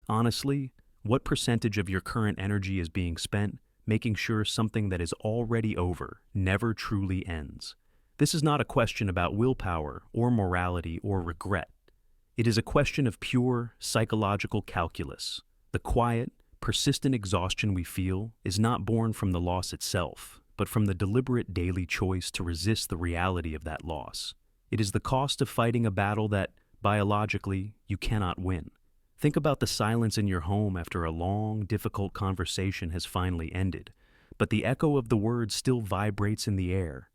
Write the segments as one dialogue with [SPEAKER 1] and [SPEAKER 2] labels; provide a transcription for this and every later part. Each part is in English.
[SPEAKER 1] Honestly, what percentage of your current energy is being spent making sure something that is already over never truly ends? This is not a question about willpower or morality or regret. It is a question of pure psychological calculus. The quiet, persistent exhaustion we feel is not born from the loss itself, but from the deliberate daily choice to resist the reality of that loss. It is the cost of fighting a battle that, biologically, you cannot win. Think about the silence in your home after a long, difficult conversation has finally ended, but the echo of the words still vibrates in the air.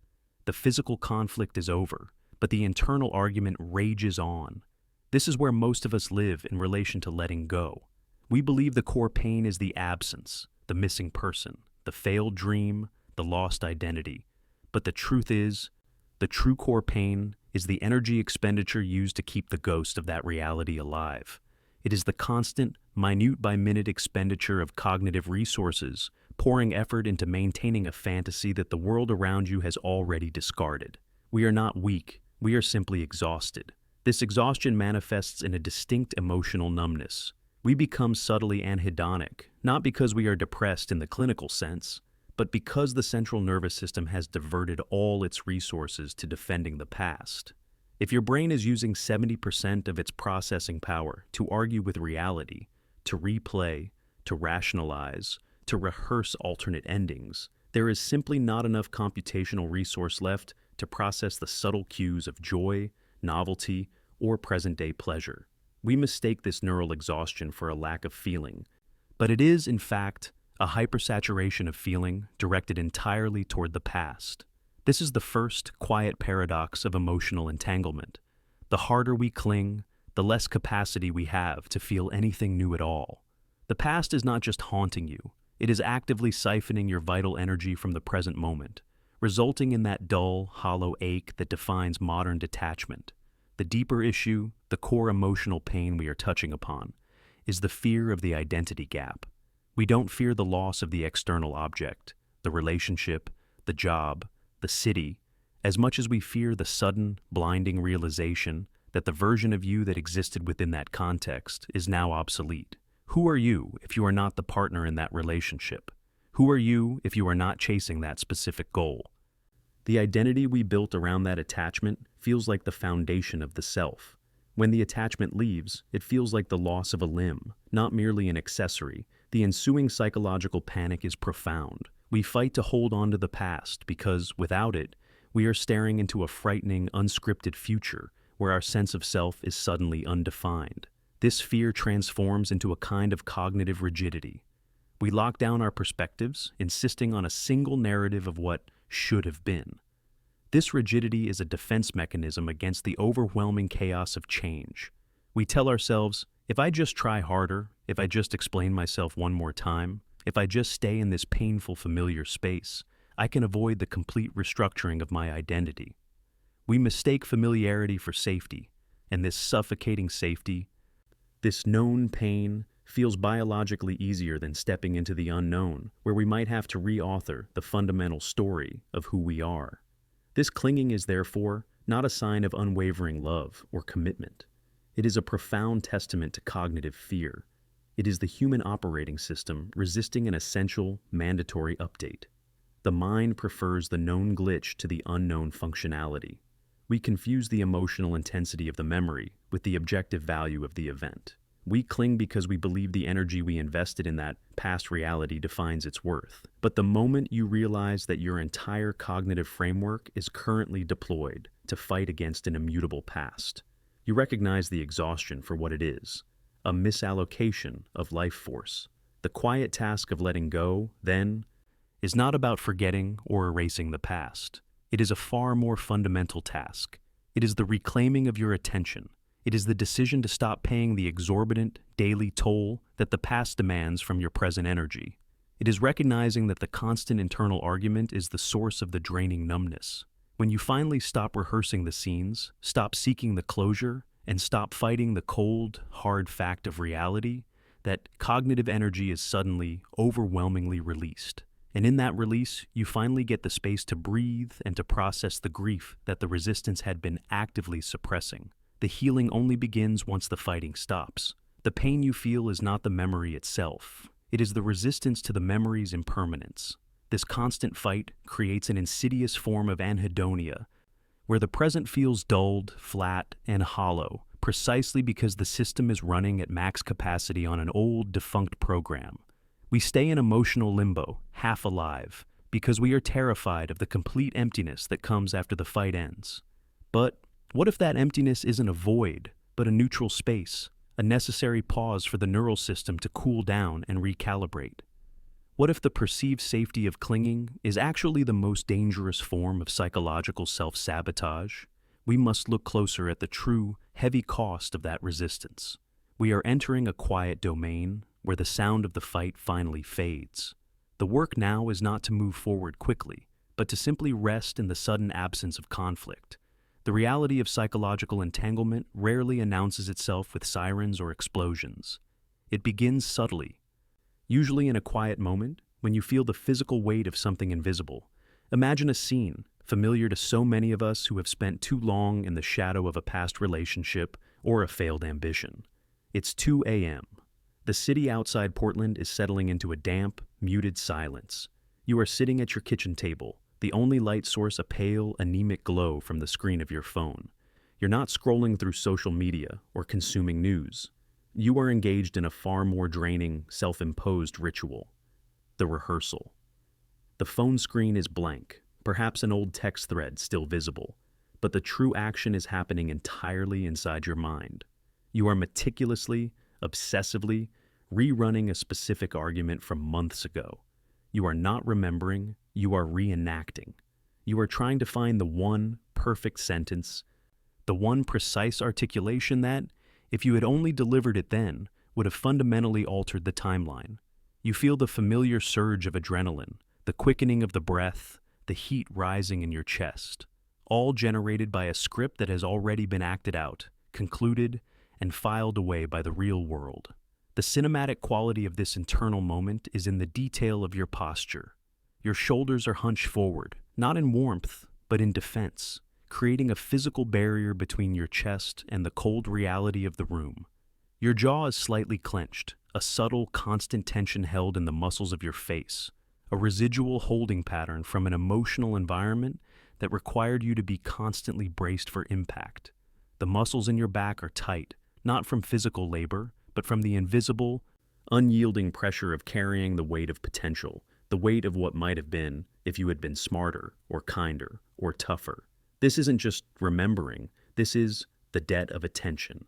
[SPEAKER 1] The physical conflict is over, but the internal argument rages on. This is where most of us live in relation to letting go. We believe the core pain is the absence, the missing person, the failed dream, the lost identity. But the truth is, the true core pain is the energy expenditure used to keep the ghost of that reality alive. It is the constant, minute-by-minute expenditure of cognitive resources, pouring effort into maintaining a fantasy that the world around you has already discarded. We are not weak, we are simply exhausted. This exhaustion manifests in a distinct emotional numbness. We become subtly anhedonic, not because we are depressed in the clinical sense, but because the central nervous system has diverted all its resources to defending the past. If your brain is using 70% of its processing power to argue with reality, to replay, to rationalize, to rehearse alternate endings, there is simply not enough computational resource left to process the subtle cues of joy, novelty, or present-day pleasure. We mistake this neural exhaustion for a lack of feeling, but it is, in fact, a hypersaturation of feeling directed entirely toward the past. This is the first quiet paradox of emotional entanglement. The harder we cling, the less capacity we have to feel anything new at all. The past is not just haunting you, it is actively siphoning your vital energy from the present moment, resulting in that dull, hollow ache that defines modern detachment. The deeper issue, the core emotional pain we are touching upon, is the fear of the identity gap. We don't fear the loss of the external object, the relationship, the job, the city, as much as we fear the sudden, blinding realization that the version of you that existed within that context is now obsolete. Who are you if you are not the partner in that relationship? Who are you if you are not chasing that specific goal? The identity we built around that attachment feels like the foundation of the self. When the attachment leaves, it feels like the loss of a limb, not merely an accessory. The ensuing psychological panic is profound. We fight to hold on to the past because, without it, we are staring into a frightening, unscripted future where our sense of self is suddenly undefined. This fear transforms into a kind of cognitive rigidity. We lock down our perspectives, insisting on a single narrative of what should have been. This rigidity is a defense mechanism against the overwhelming chaos of change. We tell ourselves, if I just try harder, if I just explain myself one more time, if I just stay in this painful familiar space, I can avoid the complete restructuring of my identity. We mistake familiarity for safety, and this suffocating safety, this known pain, feels biologically easier than stepping into the unknown, where we might have to re-author the fundamental story of who we are. This clinging is therefore not a sign of unwavering love or commitment. It is a profound testament to cognitive fear. It is the human operating system resisting an essential, mandatory update. The mind prefers the known glitch to the unknown functionality. We confuse the emotional intensity of the memory with the objective value of the event. We cling because we believe the energy we invested in that past reality defines its worth. But the moment you realize that your entire cognitive framework is currently deployed to fight against an immutable past, you recognize the exhaustion for what it is, a misallocation of life force. The quiet task of letting go, then, is not about forgetting or erasing the past. It is a far more fundamental task. It is the reclaiming of your attention. It is the decision to stop paying the exorbitant daily toll that the past demands from your present energy. It is recognizing that the constant internal argument is the source of the draining numbness. When you finally stop rehearsing the scenes, stop seeking the closure, and stop fighting the cold, hard fact of reality, that cognitive energy is suddenly, overwhelmingly released. And in that release, you finally get the space to breathe and to process the grief that the resistance had been actively suppressing. The healing only begins once the fighting stops. The pain you feel is not the memory itself. It is the resistance to the memory's impermanence. This constant fight creates an insidious form of anhedonia, where the present feels dulled, flat, and hollow, precisely because the system is running at max capacity on an old, defunct program. We stay in emotional limbo, half alive, because we are terrified of the complete emptiness that comes after the fight ends. But what if that emptiness isn't a void, but a neutral space, a necessary pause for the neural system to cool down and recalibrate? What if the perceived safety of clinging is actually the most dangerous form of psychological self-sabotage? We must look closer at the true, heavy cost of that resistance. We are entering a quiet domain where the sound of the fight finally fades. The work now is not to move forward quickly, but to simply rest in the sudden absence of conflict. The reality of psychological entanglement rarely announces itself with sirens or explosions. It begins subtly, usually in a quiet moment when you feel the physical weight of something invisible. Imagine a scene familiar to so many of us who have spent too long in the shadow of a past relationship or a failed ambition. It's 2 a.m. The city outside Portland is settling into a damp, muted silence. You are sitting at your kitchen table, the only light source a pale, anemic glow from the screen of your phone. You're not scrolling through social media or consuming news. You are engaged in a far more draining, self-imposed ritual: the rehearsal. The phone screen is blank, perhaps an old text thread still visible, but the true action is happening entirely inside your mind. You are meticulously, obsessively, rerunning a specific argument from months ago. You are not remembering, you are reenacting. You are trying to find the one perfect sentence, the one precise articulation that, if you had only delivered it then, would have fundamentally altered the timeline. You feel the familiar surge of adrenaline, the quickening of the breath, the heat rising in your chest, all generated by a script that has already been acted out, concluded, and filed away by the real world. The cinematic quality of this internal moment is in the detail of your posture. Your shoulders are hunched forward, not in warmth, but in defense, creating a physical barrier between your chest and the cold reality of the room. Your jaw is slightly clenched, a subtle, constant tension held in the muscles of your face, a residual holding pattern from an emotional environment that required you to be constantly braced for impact. The muscles in your back are tight, not from physical labor, but from the invisible, unyielding pressure of carrying the weight of potential, the weight of what might have been if you had been smarter, or kinder, or tougher. This isn't just remembering, this is the debt of attention.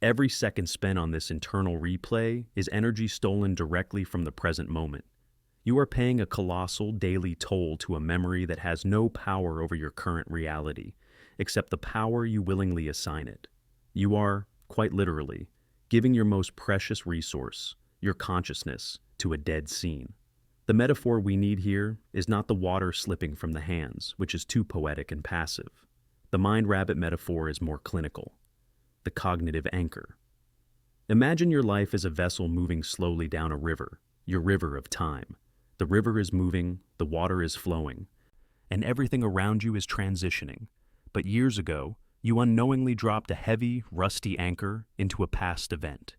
[SPEAKER 1] Every second spent on this internal replay is energy stolen directly from the present moment. You are paying a colossal daily toll to a memory that has no power over your current reality, except the power you willingly assign it. You are, quite literally, giving your most precious resource, your consciousness, to a dead scene. The metaphor we need here is not the water slipping from the hands, which is too poetic and passive. The MindRabbit metaphor is more clinical: the cognitive anchor. Imagine your life as a vessel moving slowly down a river, your river of time. The river is moving, the water is flowing, and everything around you is transitioning. But years ago, you unknowingly dropped a heavy, rusty anchor into a past event.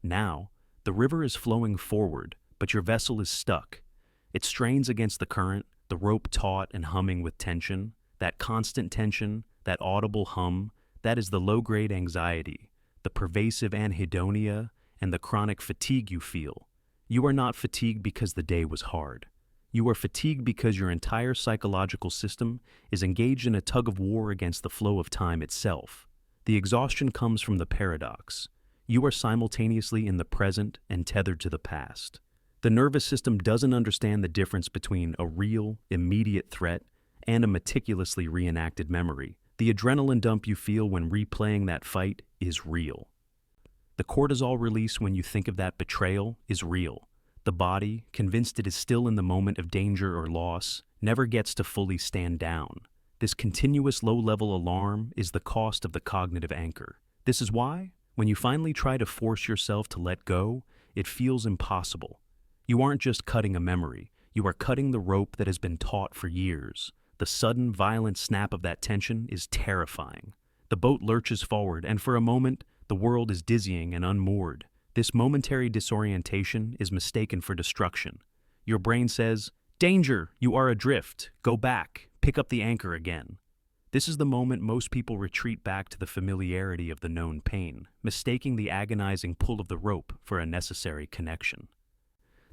[SPEAKER 1] Now, the river is flowing forward, but your vessel is stuck. It strains against the current, the rope taut and humming with tension. That constant tension, that audible hum, that is the low-grade anxiety, the pervasive anhedonia, and the chronic fatigue you feel. You are not fatigued because the day was hard. You are fatigued because your entire psychological system is engaged in a tug-of-war against the flow of time itself. The exhaustion comes from the paradox. You are simultaneously in the present and tethered to the past. The nervous system doesn't understand the difference between a real, immediate threat and a meticulously reenacted memory. The adrenaline dump you feel when replaying that fight is real. The cortisol release when you think of that betrayal is real. The body, convinced it is still in the moment of danger or loss, never gets to fully stand down. This continuous low-level alarm is the cost of the cognitive anchor. This is why, when you finally try to force yourself to let go, it feels impossible. You aren't just cutting a memory, you are cutting the rope that has been taut for years. The sudden, violent snap of that tension is terrifying. The boat lurches forward, and for a moment, the world is dizzying and unmoored. This momentary disorientation is mistaken for destruction. Your brain says, "Danger, you are adrift, go back, pick up the anchor again." This is the moment most people retreat back to the familiarity of the known pain, mistaking the agonizing pull of the rope for a necessary connection.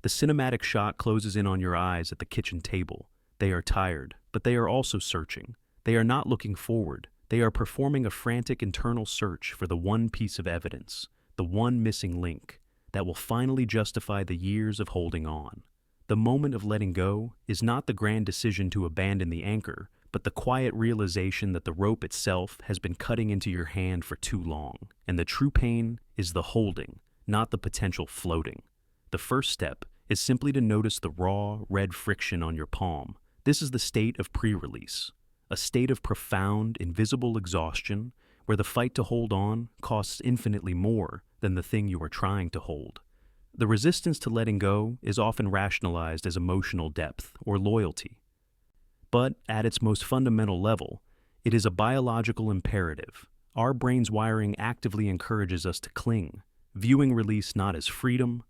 [SPEAKER 1] The cinematic shot closes in on your eyes at the kitchen table. They are tired, but they are also searching. They are not looking forward. They are performing a frantic internal search for the one piece of evidence, the one missing link, that will finally justify the years of holding on. The moment of letting go is not the grand decision to abandon the anchor, but the quiet realization that the rope itself has been cutting into your hand for too long, and the true pain is the holding, not the potential floating. The first step is simply to notice the raw, red friction on your palm. This is the state of pre-release, a state of profound, invisible exhaustion where the fight to hold on costs infinitely more than the thing you are trying to hold. The resistance to letting go is often rationalized as emotional depth or loyalty. But at its most fundamental level, it is a biological imperative. Our brain's wiring actively encourages us to cling, viewing release not as freedom,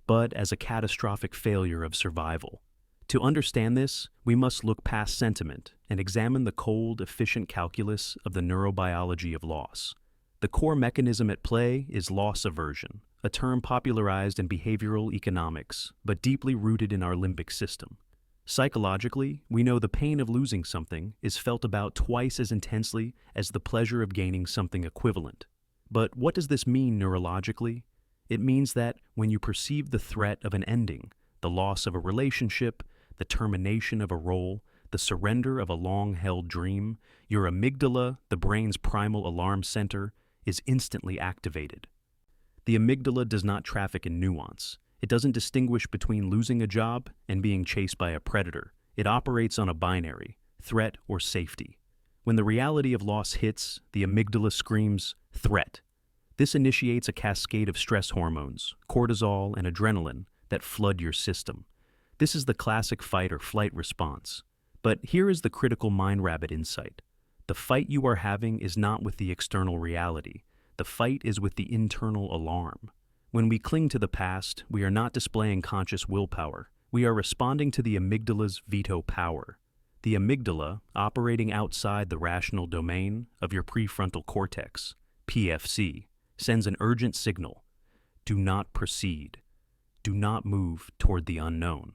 [SPEAKER 1] but as a catastrophic failure of survival. To understand this, we must look past sentiment and examine the cold, efficient calculus of the neurobiology of loss. The core mechanism at play is loss aversion, a term popularized in behavioral economics, but deeply rooted in our limbic system. Psychologically, we know the pain of losing something is felt about twice as intensely as the pleasure of gaining something equivalent. But what does this mean neurologically? It means that when you perceive the threat of an ending, the loss of a relationship, the termination of a role, the surrender of a long-held dream, your amygdala, the brain's primal alarm center, is instantly activated. The amygdala does not traffic in nuance. It doesn't distinguish between losing a job and being chased by a predator. It operates on a binary, threat or safety. When the reality of loss hits, the amygdala screams, "Threat." This initiates a cascade of stress hormones, cortisol and adrenaline, that flood your system. This is the classic fight or flight response. But here is the critical MindRabbit insight. The fight you are having is not with the external reality. The fight is with the internal alarm. When we cling to the past, we are not displaying conscious willpower. We are responding to the amygdala's veto power. The amygdala, operating outside the rational domain of your prefrontal cortex, PFC, sends an urgent signal. Do not proceed. Do not move toward the unknown.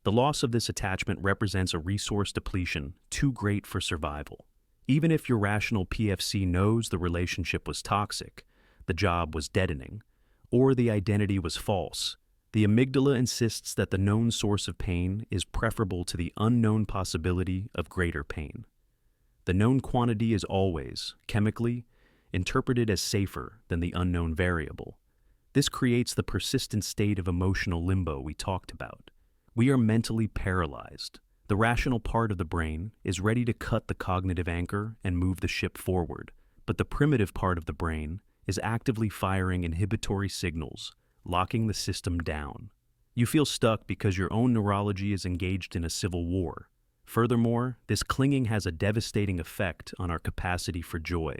[SPEAKER 1] The loss of this attachment represents a resource depletion too great for survival. Even if your rational PFC knows the relationship was toxic, the job was deadening, or the identity was false, the amygdala insists that the known source of pain is preferable to the unknown possibility of greater pain. The known quantity is always, chemically, interpreted as safer than the unknown variable. This creates the persistent state of emotional limbo we talked about. We are mentally paralyzed. The rational part of the brain is ready to cut the cognitive anchor and move the ship forward, but the primitive part of the brain is actively firing inhibitory signals, locking the system down. You feel stuck because your own neurology is engaged in a civil war. Furthermore, this clinging has a devastating effect on our capacity for joy.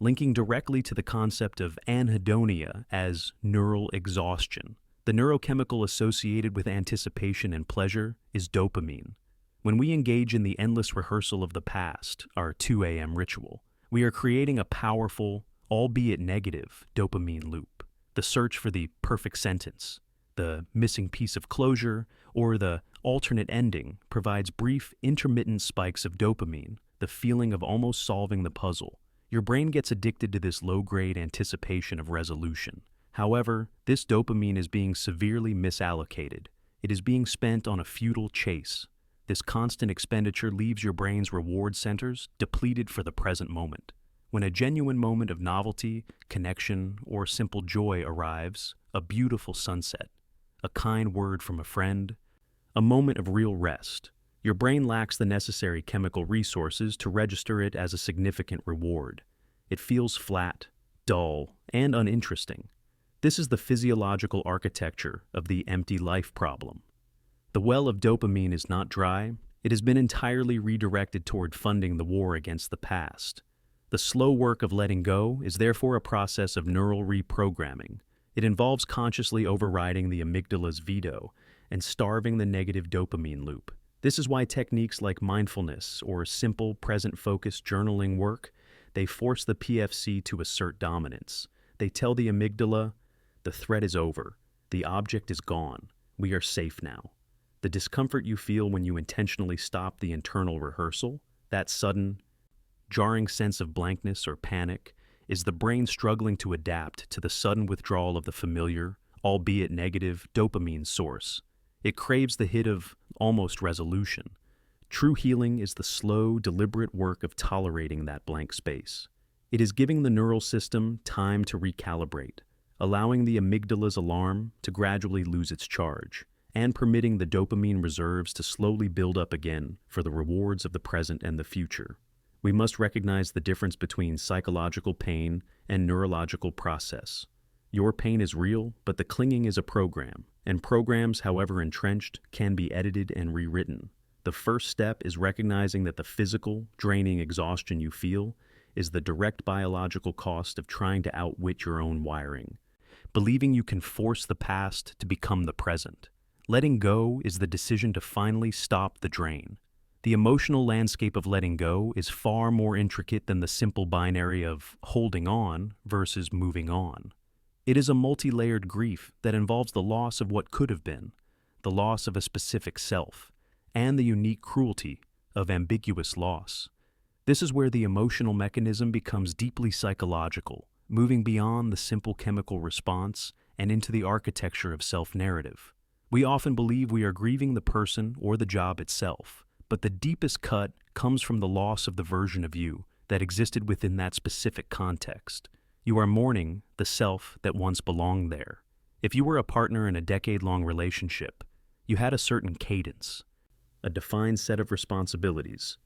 [SPEAKER 1] Linking directly to the concept of anhedonia as neural exhaustion, the neurochemical associated with anticipation and pleasure is dopamine. When we engage in the endless rehearsal of the past, our 2 a.m. ritual, we are creating a powerful, albeit negative, dopamine loop. The search for the perfect sentence, the missing piece of closure, or the alternate ending provides brief, intermittent spikes of dopamine, the feeling of almost solving the puzzle. Your brain gets addicted to this low-grade anticipation of resolution. However, this dopamine is being severely misallocated. It is being spent on a futile chase. This constant expenditure leaves your brain's reward centers depleted for the present moment. When a genuine moment of novelty, connection, or simple joy arrives, a beautiful sunset, a kind word from a friend, a moment of real rest, your brain lacks the necessary chemical resources to register it as a significant reward. It feels flat, dull, and uninteresting. This is the physiological architecture of the empty life problem. The well of dopamine is not dry. It has been entirely redirected toward funding the war against the past. The slow work of letting go is therefore a process of neural reprogramming. It involves consciously overriding the amygdala's veto and starving the negative dopamine loop. This is why techniques like mindfulness or simple present-focused journaling work. They force the PFC to assert dominance. They tell the amygdala, the threat is over, the object is gone, we are safe now. The discomfort you feel when you intentionally stop the internal rehearsal, that sudden, jarring sense of blankness or panic, is the brain struggling to adapt to the sudden withdrawal of the familiar, albeit negative, dopamine source. It craves the hit of almost resolution. True healing is the slow, deliberate work of tolerating that blank space. It is giving the neural system time to recalibrate, allowing the amygdala's alarm to gradually lose its charge, and permitting the dopamine reserves to slowly build up again for the rewards of the present and the future. We must recognize the difference between psychological pain and neurological process. Your pain is real, but the clinging is a program, and programs, however entrenched, can be edited and rewritten. The first step is recognizing that the physical, draining exhaustion you feel is the direct biological cost of trying to outwit your own wiring. Believing you can force the past to become the present. Letting go is the decision to finally stop the drain. The emotional landscape of letting go is far more intricate than the simple binary of holding on versus moving on. It is a multi-layered grief that involves the loss of what could have been, the loss of a specific self, and the unique cruelty of ambiguous loss. This is where the emotional mechanism becomes deeply psychological, moving beyond the simple chemical response and into the architecture of self-narrative. We often believe we are grieving the person or the job itself, but the deepest cut comes from the loss of the version of you that existed within that specific context. You are mourning the self that once belonged there. If you were a partner in a decade-long relationship, you had a certain cadence, a defined set of responsibilities,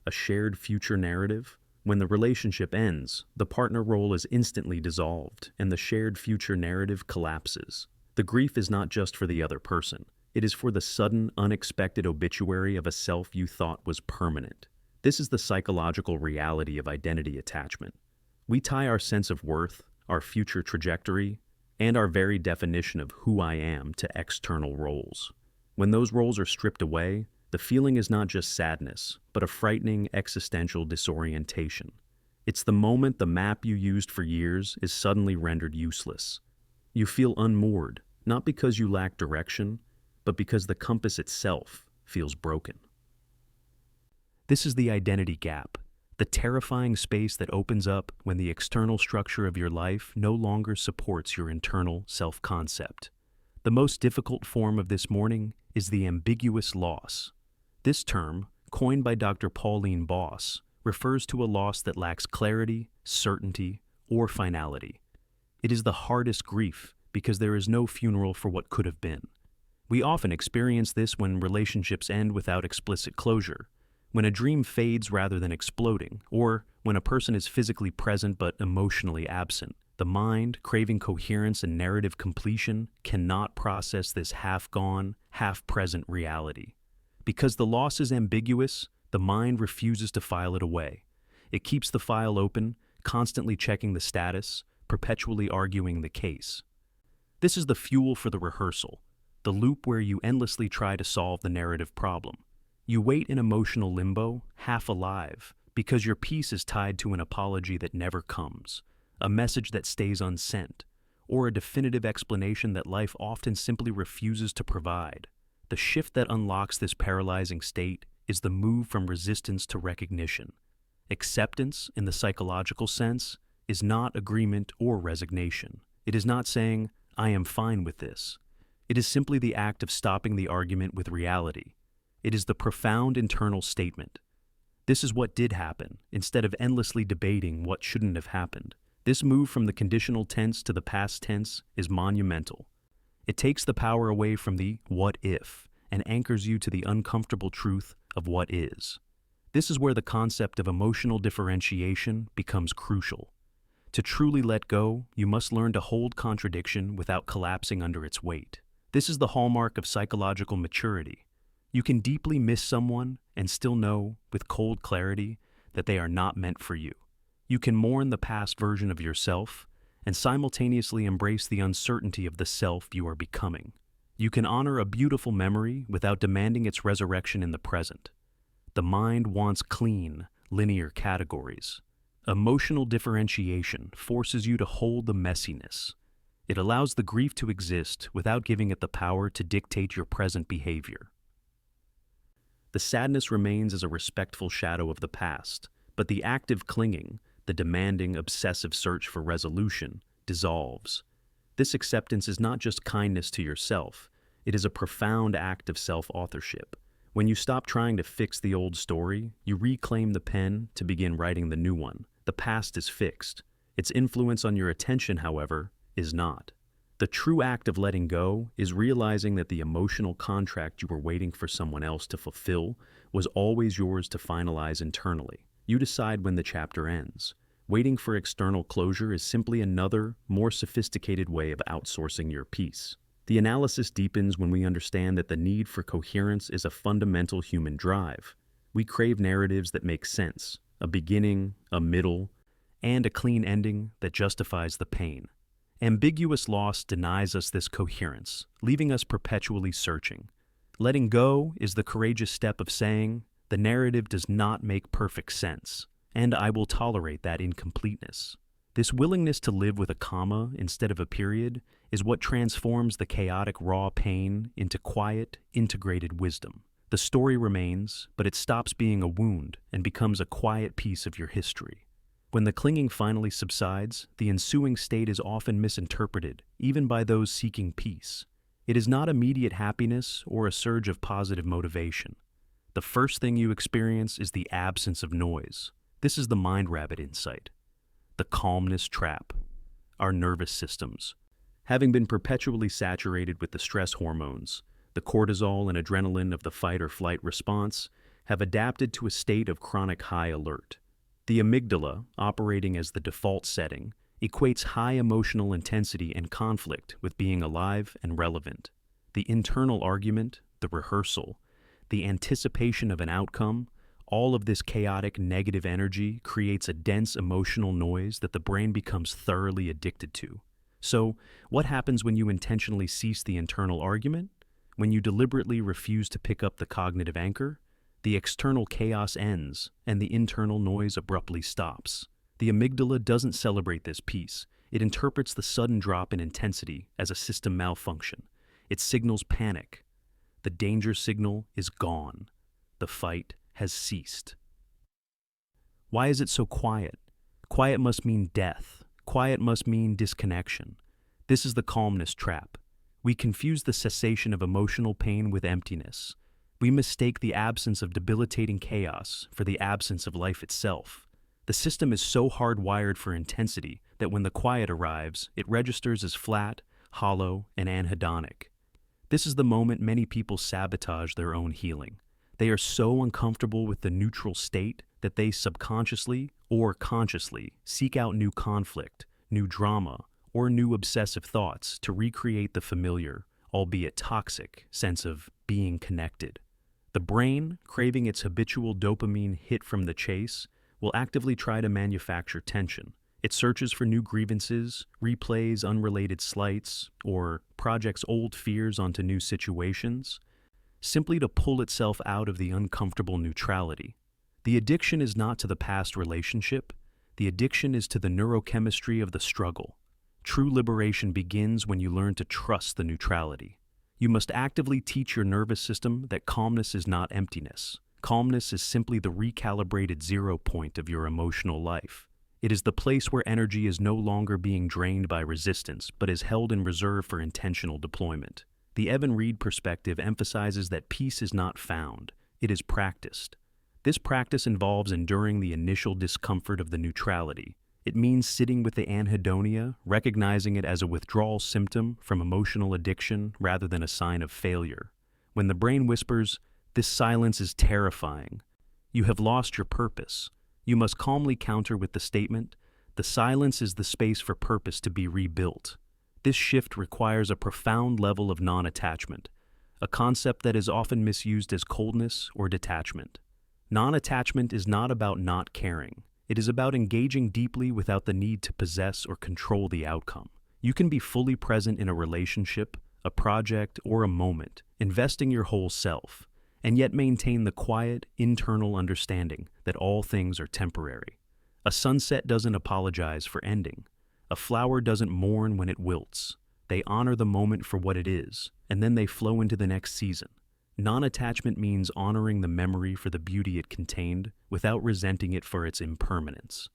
[SPEAKER 1] a shared future narrative. When the relationship ends, the partner role is instantly dissolved and the shared future narrative collapses. The grief is not just for the other person. It is for the sudden, unexpected obituary of a self you thought was permanent. This is the psychological reality of identity attachment. We tie our sense of worth, our future trajectory, and our very definition of who I am to external roles. When those roles are stripped away, the feeling is not just sadness, but a frightening existential disorientation. It's the moment the map you used for years is suddenly rendered useless. You feel unmoored, not because you lack direction, but because the compass itself feels broken. This is the identity gap, the terrifying space that opens up when the external structure of your life no longer supports your internal self-concept. The most difficult form of this mourning is the ambiguous loss. This term, coined by Dr. Pauline Boss, refers to a loss that lacks clarity, certainty, or finality. It is the hardest grief because there is no funeral for what could have been. We often experience this when relationships end without explicit closure, when a dream fades rather than exploding, or when a person is physically present but emotionally absent. The mind, craving coherence and narrative completion, cannot process this half-gone, half-present reality. Because the loss is ambiguous, the mind refuses to file it away. It keeps the file open, constantly checking the status, perpetually arguing the case. This is the fuel for the rehearsal, the loop where you endlessly try to solve the narrative problem. You wait in emotional limbo, half alive, because your peace is tied to an apology that never comes, a message that stays unsent, or a definitive explanation that life often simply refuses to provide. The shift that unlocks this paralyzing state is the move from resistance to recognition. Acceptance, in the psychological sense, is not agreement or resignation. It is not saying, I am fine with this. It is simply the act of stopping the argument with reality. It is the profound internal statement. This is what did happen, instead of endlessly debating what shouldn't have happened. This move from the conditional tense to the past tense is monumental. It takes the power away from the what if and anchors you to the uncomfortable truth of what is. This is where the concept of emotional differentiation becomes crucial. To truly let go, you must learn to hold contradiction without collapsing under its weight. This is the hallmark of psychological maturity. You can deeply miss someone and still know, with cold clarity, that they are not meant for you. You can mourn the past version of yourself and simultaneously embrace the uncertainty of the self you are becoming. You can honor a beautiful memory without demanding its resurrection in the present. The mind wants clean, linear categories. Emotional differentiation forces you to hold the messiness. It allows the grief to exist without giving it the power to dictate your present behavior. The sadness remains as a respectful shadow of the past, but the active clinging, the demanding, obsessive search for resolution, dissolves. This acceptance is not just kindness to yourself, it is a profound act of self-authorship. When you stop trying to fix the old story, you reclaim the pen to begin writing the new one. The past is fixed. Its influence on your attention, however, is not. The true act of letting go is realizing that the emotional contract you were waiting for someone else to fulfill was always yours to finalize internally. You decide when the chapter ends. Waiting for external closure is simply another, more sophisticated way of outsourcing your peace. The analysis deepens when we understand that the need for coherence is a fundamental human drive. We crave narratives that make sense, a beginning, a middle, and a clean ending that justifies the pain. Ambiguous loss denies us this coherence, leaving us perpetually searching. Letting go is the courageous step of saying, the narrative does not make perfect sense, and I will tolerate that incompleteness. This willingness to live with a comma instead of a period is what transforms the chaotic raw pain into quiet, integrated wisdom. The story remains, but it stops being a wound and becomes a quiet piece of your history. When the clinging finally subsides, the ensuing state is often misinterpreted, even by those seeking peace. It is not immediate happiness or a surge of positive motivation. The first thing you experience is the absence of noise. This is the MindRabbit insight. The Calmness Trap. Our nervous systems, having been perpetually saturated with the stress hormones, the cortisol and adrenaline of the fight or flight response, have adapted to a state of chronic high alert. The amygdala, operating as the default setting, equates high emotional intensity and conflict with being alive and relevant. The internal argument, the rehearsal, the anticipation of an outcome, all of this chaotic negative energy creates a dense emotional noise that the brain becomes thoroughly addicted to. So, what happens when you intentionally cease the internal argument? When you deliberately refuse to pick up the cognitive anchor? The external chaos ends, and the internal noise abruptly stops. The amygdala doesn't celebrate this peace. It interprets the sudden drop in intensity as a system malfunction. It signals panic. The danger signal is gone. The fight has ceased. Why is it so quiet? Quiet must mean death. Quiet must mean disconnection. This is the calmness trap. We confuse the cessation of emotional pain with emptiness. We mistake the absence of debilitating chaos for the absence of life itself. The system is so hardwired for intensity that when the quiet arrives, it registers as flat, hollow, and anhedonic. This is the moment many people sabotage their own healing. They are so uncomfortable with the neutral state that they subconsciously or consciously seek out new conflict, new drama, or new obsessive thoughts to recreate the familiar, albeit toxic, sense of being connected. The brain, craving its habitual dopamine hit from the chase, will actively try to manufacture tension. It searches for new grievances, replays unrelated slights, or projects old fears onto new situations, simply to pull itself out of the uncomfortable neutrality. The addiction is not to the past relationship. The addiction is to the neurochemistry of the struggle. True liberation begins when you learn to trust the neutrality. You must actively teach your nervous system that calmness is not emptiness. Calmness is simply the recalibrated zero point of your emotional life. It is the place where energy is no longer being drained by resistance, but is held in reserve for intentional deployment. The Evan Reed perspective emphasizes that peace is not found, it is practiced. This practice involves enduring the initial discomfort of the neutrality. It means sitting with the anhedonia, recognizing it as a withdrawal symptom from emotional addiction rather than a sign of failure. When the brain whispers, "This silence is terrifying," you have lost your purpose. You must calmly counter with the statement, "The silence is the space for purpose to be rebuilt." This shift requires a profound level of non-attachment, a concept that is often misused as coldness or detachment. Non-attachment is not about not caring. It is about engaging deeply without the need to possess or control the outcome. You can be fully present in a relationship, a project, or a moment, investing your whole self, and yet maintain the quiet, internal understanding that all things are temporary. A sunset doesn't apologize for ending. A flower doesn't mourn when it wilts. They honor the moment for what it is, and then they flow into the next season. Non-attachment means honoring the memory for the beauty it contained without resenting it for its impermanence.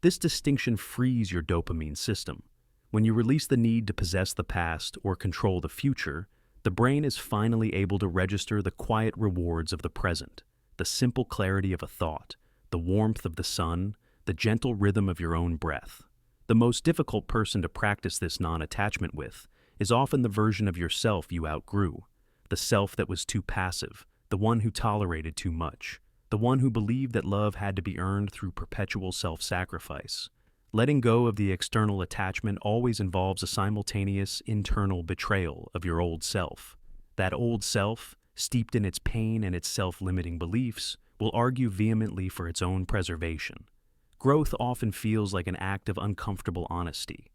[SPEAKER 1] This distinction frees your dopamine system. When you release the need to possess the past or control the future, the brain is finally able to register the quiet rewards of the present, the simple clarity of a thought, the warmth of the sun, the gentle rhythm of your own breath. The most difficult person to practice this non-attachment with is often the version of yourself you outgrew, the self that was too passive, the one who tolerated too much, the one who believed that love had to be earned through perpetual self-sacrifice. Letting go of the external attachment always involves a simultaneous internal betrayal of your old self. That old self, steeped in its pain and its self-limiting beliefs, will argue vehemently for its own preservation. Growth often feels like an act of uncomfortable honesty.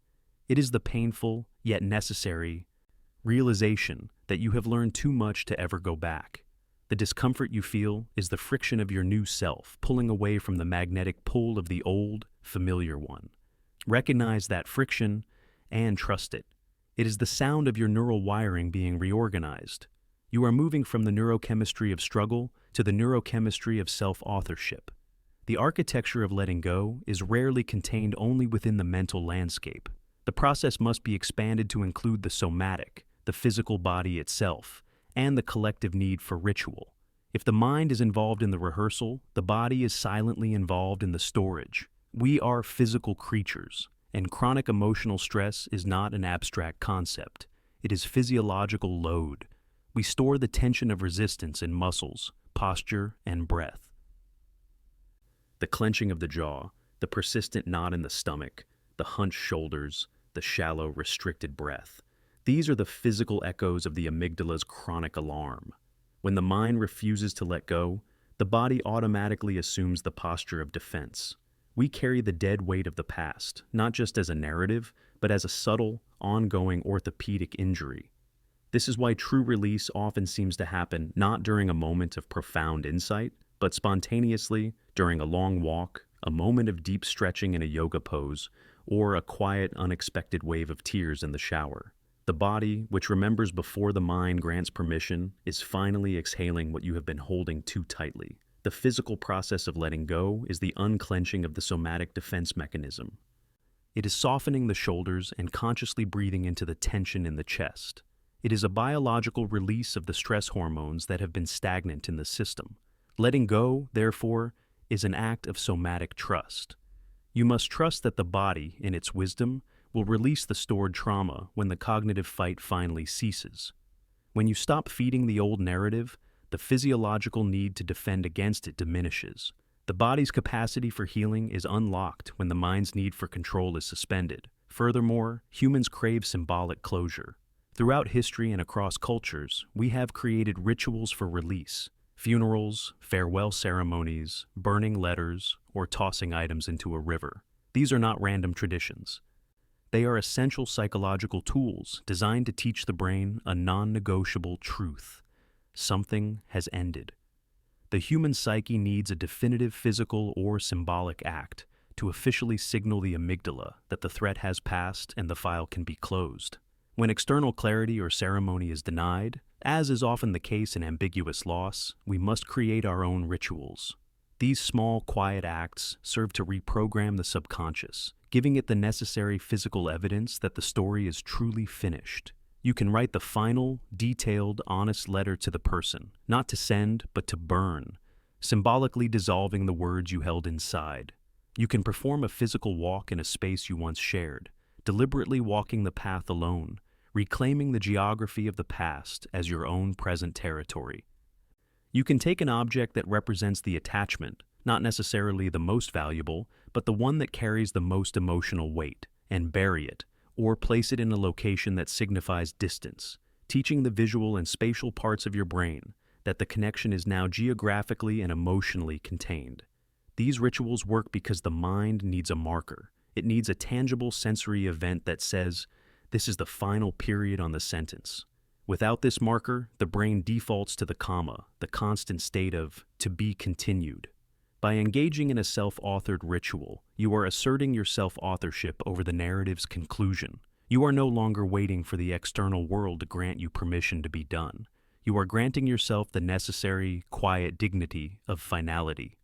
[SPEAKER 1] It is the painful, yet necessary, realization that you have learned too much to ever go back. The discomfort you feel is the friction of your new self pulling away from the magnetic pull of the old, familiar one. Recognize that friction and trust it. It is the sound of your neural wiring being reorganized. You are moving from the neurochemistry of struggle to the neurochemistry of self-authorship. The architecture of letting go is rarely contained only within the mental landscape. The process must be expanded to include the somatic, the physical body itself, and the collective need for ritual. If the mind is involved in the rehearsal, the body is silently involved in the storage. We are physical creatures, and chronic emotional stress is not an abstract concept. It is physiological load. We store the tension of resistance in muscles, posture, and breath. The clenching of the jaw, the persistent knot in the stomach, the hunched shoulders, the shallow, restricted breath. These are the physical echoes of the amygdala's chronic alarm. When the mind refuses to let go, the body automatically assumes the posture of defense. We carry the dead weight of the past, not just as a narrative, but as a subtle, ongoing orthopedic injury. This is why true release often seems to happen not during a moment of profound insight, but spontaneously during a long walk, a moment of deep stretching in a yoga pose, or a quiet, unexpected wave of tears in the shower. The body, which remembers before the mind grants permission, is finally exhaling what you have been holding too tightly. The physical process of letting go is the unclenching of the somatic defense mechanism. It is softening the shoulders and consciously breathing into the tension in the chest. It is a biological release of the stress hormones that have been stagnant in the system. Letting go, therefore, is an act of somatic trust. You must trust that the body, in its wisdom, will release the stored trauma when the cognitive fight finally ceases. When you stop feeding the old narrative, the physiological need to defend against it diminishes. The body's capacity for healing is unlocked when the mind's need for control is suspended. Furthermore, humans crave symbolic closure. Throughout history and across cultures, we have created rituals for release. Funerals, farewell ceremonies, burning letters, or tossing items into a river. These are not random traditions. They are essential psychological tools designed to teach the brain a non-negotiable truth. Something has ended. The human psyche needs a definitive physical or symbolic act to officially signal the amygdala that the threat has passed and the file can be closed. When external clarity or ceremony is denied, as is often the case in ambiguous loss, we must create our own rituals. These small, quiet acts serve to reprogram the subconscious, giving it the necessary physical evidence that the story is truly finished. You can write the final, detailed, honest letter to the person, not to send, but to burn, symbolically dissolving the words you held inside. You can perform a physical walk in a space you once shared, deliberately walking the path alone, reclaiming the geography of the past as your own present territory. You can take an object that represents the attachment, not necessarily the most valuable, but the one that carries the most emotional weight, and bury it, or place it in a location that signifies distance, teaching the visual and spatial parts of your brain that the connection is now geographically and emotionally contained. These rituals work because the mind needs a marker. It needs a tangible sensory event that says, this is the final period on the sentence. Without this marker, the brain defaults to the comma, the constant state of to be continued. By engaging in a self-authored ritual, you are asserting your self-authorship over the narrative's conclusion. You are no longer waiting for the external world to grant you permission to be done. You are granting yourself the necessary, quiet dignity of finality.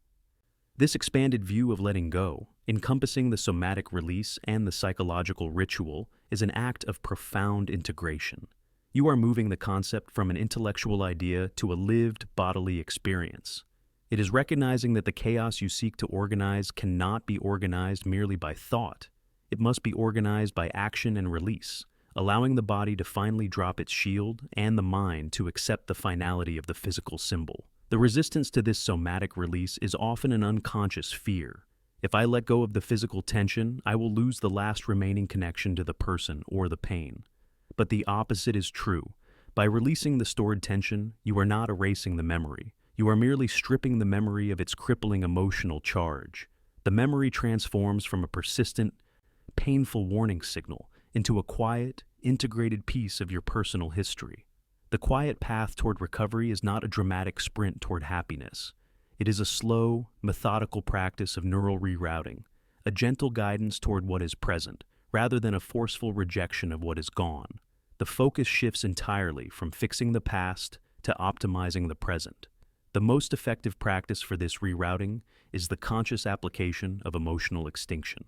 [SPEAKER 1] This expanded view of letting go, encompassing the somatic release and the psychological ritual, is an act of profound integration. You are moving the concept from an intellectual idea to a lived bodily experience. It is recognizing that the chaos you seek to organize cannot be organized merely by thought. It must be organized by action and release, allowing the body to finally drop its shield and the mind to accept the finality of the physical symbol. The resistance to this somatic release is often an unconscious fear. If I let go of the physical tension, I will lose the last remaining connection to the person or the pain. But the opposite is true. By releasing the stored tension, you are not erasing the memory. You are merely stripping the memory of its crippling emotional charge. The memory transforms from a persistent, painful warning signal into a quiet, integrated piece of your personal history. The quiet path toward recovery is not a dramatic sprint toward happiness. It is a slow, methodical practice of neural rerouting, a gentle guidance toward what is present, rather than a forceful rejection of what is gone. The focus shifts entirely from fixing the past to optimizing the present. The most effective practice for this rerouting is the conscious application of emotional extinction.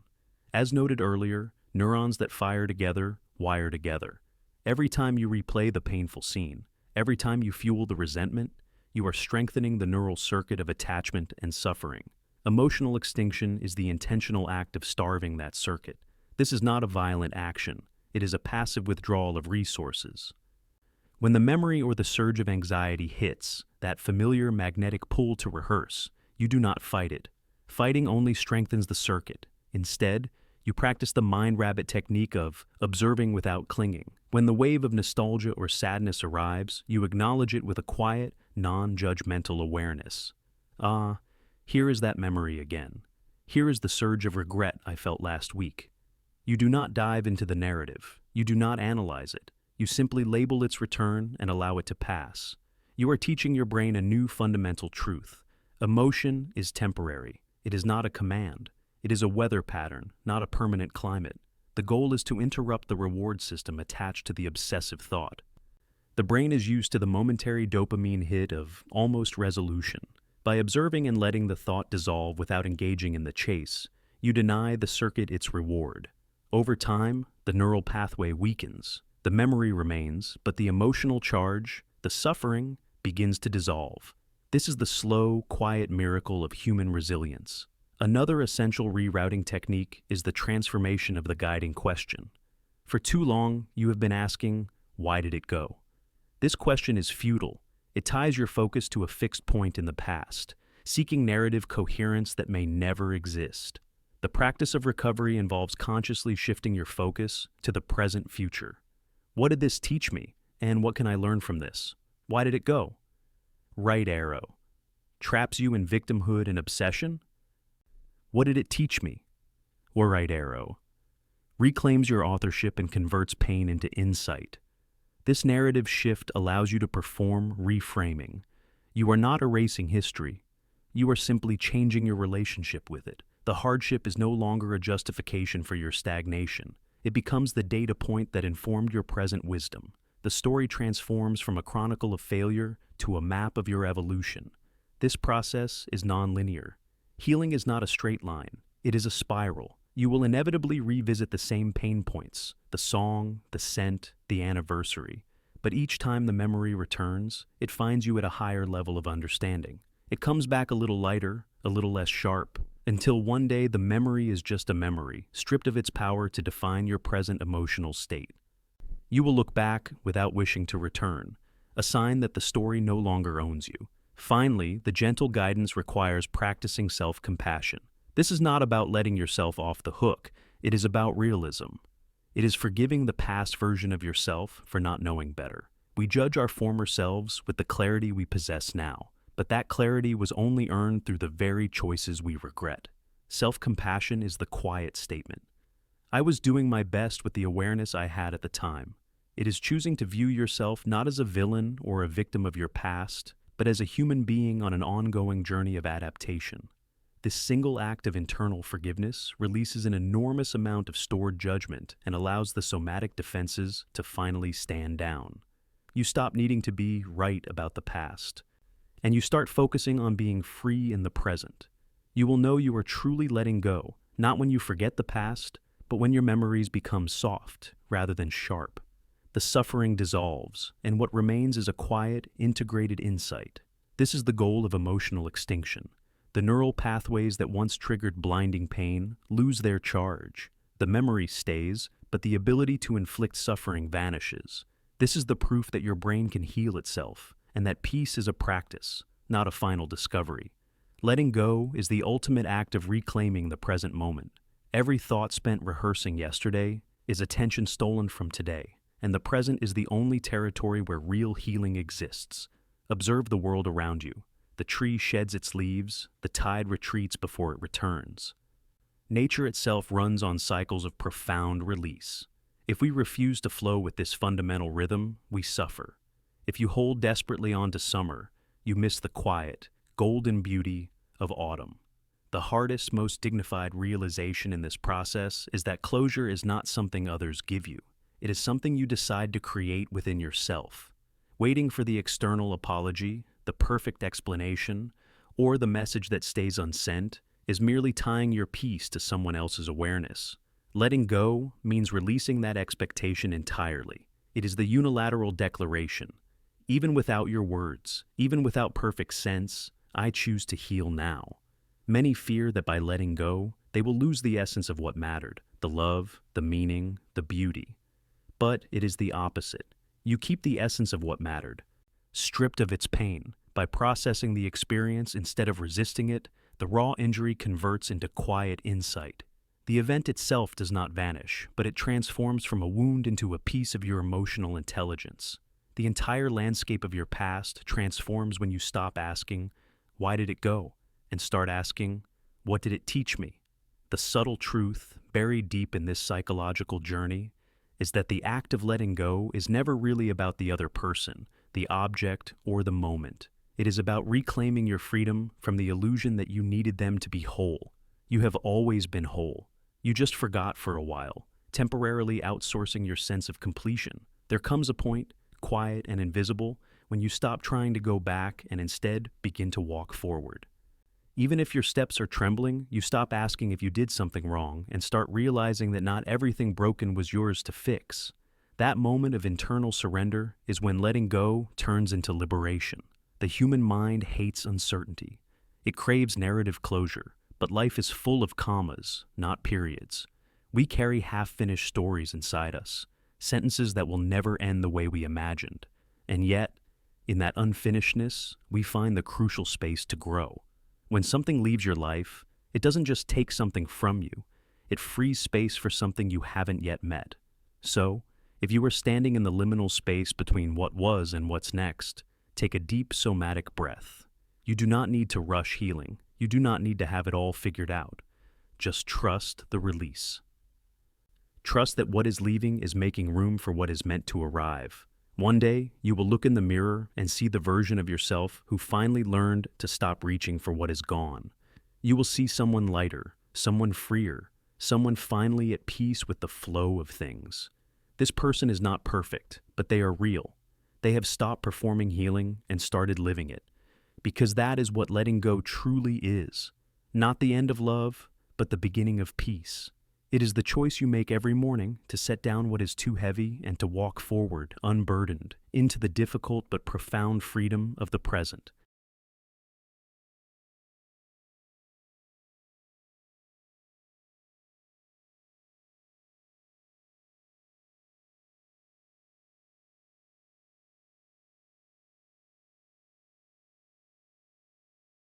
[SPEAKER 1] As noted earlier, neurons that fire together wire together. Every time you replay the painful scene, every time you fuel the resentment, you are strengthening the neural circuit of attachment and suffering. Emotional extinction is the intentional act of starving that circuit. This is not a violent action. It is a passive withdrawal of resources. When the memory or the surge of anxiety hits, that familiar magnetic pull to rehearse, you do not fight it. Fighting only strengthens the circuit. Instead, you practice the MindRabbit technique of observing without clinging. When the wave of nostalgia or sadness arrives, you acknowledge it with a quiet, non-judgmental awareness. Ah, here is that memory again. Here is the surge of regret I felt last week. You do not dive into the narrative. You do not analyze it. You simply label its return and allow it to pass. You are teaching your brain a new fundamental truth. Emotion is temporary. It is not a command. It is a weather pattern, not a permanent climate. The goal is to interrupt the reward system attached to the obsessive thought. The brain is used to the momentary dopamine hit of almost resolution. By observing and letting the thought dissolve without engaging in the chase, you deny the circuit its reward. Over time, the neural pathway weakens. The memory remains, but the emotional charge, the suffering, begins to dissolve. This is the slow, quiet miracle of human resilience. Another essential rerouting technique is the transformation of the guiding question. For too long, you have been asking, why did it go? This question is futile. It ties your focus to a fixed point in the past, seeking narrative coherence that may never exist. The practice of recovery involves consciously shifting your focus to the present future. What did this teach me, and what can I learn from this? Why did it go? Right arrow. Traps you in victimhood and obsession? What did it teach me? Or right arrow. Reclaims your authorship and converts pain into insight. This narrative shift allows you to perform reframing. You are not erasing history. You are simply changing your relationship with it. The hardship is no longer a justification for your stagnation. It becomes the data point that informed your present wisdom. The story transforms from a chronicle of failure to a map of your evolution. This process is nonlinear. Healing is not a straight line. It is a spiral. You will inevitably revisit the same pain points, the song, the scent, the anniversary. But each time the memory returns, it finds you at a higher level of understanding. It comes back a little lighter, a little less sharp, until one day the memory is just a memory, stripped of its power to define your present emotional state. You will look back without wishing to return, a sign that the story no longer owns you. Finally, the gentle guidance requires practicing self-compassion. This is not about letting yourself off the hook. It is about realism. It is forgiving the past version of yourself for not knowing better. We judge our former selves with the clarity we possess now. but that clarity was only earned through the very choices we regret. Self-compassion is the quiet statement. I was doing my best with the awareness I had at the time. It is choosing to view yourself not as a villain or a victim of your past, but as a human being on an ongoing journey of adaptation. This single act of internal forgiveness releases an enormous amount of stored judgment and allows the somatic defenses to finally stand down. You stop needing to be right about the past, and you start focusing on being free in the present. You will know you are truly letting go, not when you forget the past, but when your memories become soft rather than sharp. The suffering dissolves, and what remains is a quiet, integrated insight. This is the goal of emotional extinction. The neural pathways that once triggered blinding pain lose their charge. The memory stays, but the ability to inflict suffering vanishes. This is the proof that your brain can heal itself, and that peace is a practice, not a final discovery. Letting go is the ultimate act of reclaiming the present moment. Every thought spent rehearsing yesterday is attention stolen from today, and the present is the only territory where real healing exists. Observe the world around you. The tree sheds its leaves, the tide retreats before it returns. Nature itself runs on cycles of profound release. If we refuse to flow with this fundamental rhythm, we suffer. If you hold desperately on to summer, you miss the quiet, golden beauty of autumn. The hardest, most dignified realization in this process is that closure is not something others give you. It is something you decide to create within yourself. Waiting for the external apology, the perfect explanation, or the message that stays unsent is merely tying your peace to someone else's awareness. Letting go means releasing that expectation entirely. It is the unilateral declaration. Even without your words, even without perfect sense, I choose to heal now. Many fear that by letting go, they will lose the essence of what mattered, the love, the meaning, the beauty. But it is the opposite. You keep the essence of what mattered, stripped of its pain. By processing the experience instead of resisting it, the raw injury converts into quiet insight. The event itself does not vanish, but it transforms from a wound into a piece of your emotional intelligence. The entire landscape of your past transforms when you stop asking, "Why did it go?" and start asking, "What did it teach me?" The subtle truth, buried deep in this psychological journey, is that the act of letting go is never really about the other person, the object, or the moment. It is about reclaiming your freedom from the illusion that you needed them to be whole. You have always been whole. You just forgot for a while, temporarily outsourcing your sense of completion. There comes a point, quiet and invisible, when you stop trying to go back and instead begin to walk forward. Even if your steps are trembling, you stop asking if you did something wrong and start realizing that not everything broken was yours to fix. That moment of internal surrender is when letting go turns into liberation. The human mind hates uncertainty. It craves narrative closure, but life is full of commas, not periods. We carry half-finished stories inside us, sentences that will never end the way we imagined. And yet, in that unfinishedness, we find the crucial space to grow. When something leaves your life, it doesn't just take something from you, it frees space for something you haven't yet met. So, if you are standing in the liminal space between what was and what's next, take a deep somatic breath. You do not need to rush healing. You do not need to have it all figured out. Just trust the release. Trust that what is leaving is making room for what is meant to arrive. One day, you will look in the mirror and see the version of yourself who finally learned to stop reaching for what is gone. You will see someone lighter, someone freer, someone finally at peace with the flow of things. This person is not perfect, but they are real. They have stopped performing healing and started living it. Because that is what letting go truly is. Not the end of love, but the beginning of peace. It is the choice you make every morning to set down what is too heavy and to walk forward, unburdened, into the difficult but profound freedom of the present.